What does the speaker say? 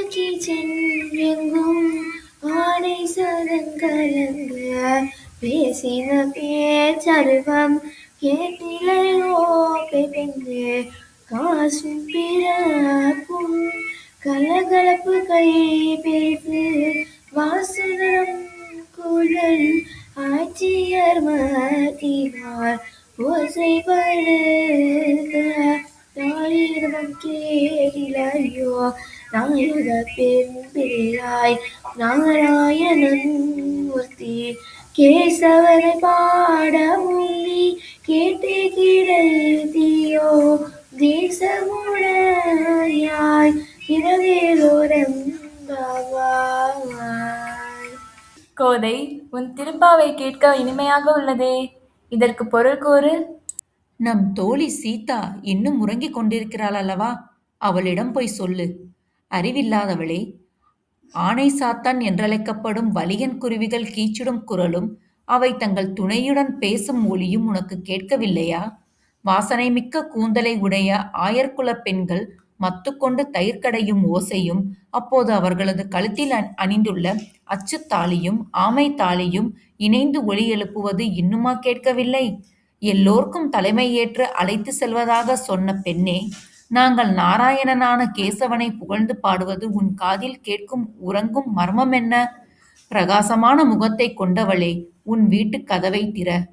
Kitchen எங்கும் ஆடை சதங்கலங்க பேசின பேச்சருவம் கேட்டிலையோ பெண்ணே காசும் பிறப்பும் கலகலப்பு கை பெருத்து வாசனம் குழல் ஆட்சியர் மதினார் ஓசைப்படுத்த தாயிரம் கேடிலையோ நாயக பெண் பிள்ளாய் நாராயணன் மூர்த்தி கேசவரை பாடவும் நீ கேட்டு கிடைத்தியோ தேசமுடையாய் இரவேலோரம்பாவாய். கோதை, உன் திருப்பாவை கேட்க இனிமையாக உள்ளதே. இதற்கு பொருள் கூறு. நம் தோழி சீதா இன்னும் உறங்கிக் கொண்டிருக்கிறாள் அல்லவா? அவளிடம் போய் சொல்லு. அறிவில்லாதவளே, ஆனை சாத்தான் என்றழைக்கப்படும் வலியன் குருவிகள் கீச்சிடும் குரலும் அவை தங்கள் துணையுடன் பேசும் ஒலியும் உனக்கு கேட்கவில்லையா? வாசனை மிக்க கூந்தலை உடைய ஆயர்குலப் பெண்கள் மத்துக்கொண்டு தயிர் கடையும் ஓசையும், அப்போது அவர்களது கழுத்தில் அணிந்துள்ள அச்சுத் தாலியும் ஆமை தாலியும் இணைந்து ஒலி எழுப்புவது இன்னுமா கேட்கவில்லை? எல்லோர்க்கும் தலைமை ஏற்று அழைத்து செல்வதாக சொன்ன பெண்ணே, நாங்கள் நாராயணனான கேசவனை புகழ்ந்து பாடுவது உன் காதில் கேட்கும் உறங்கும் மர்மம் என்ன? பிரகாசமான முகத்தை கொண்டவளே, உன் வீட்டுக் கதவை திற.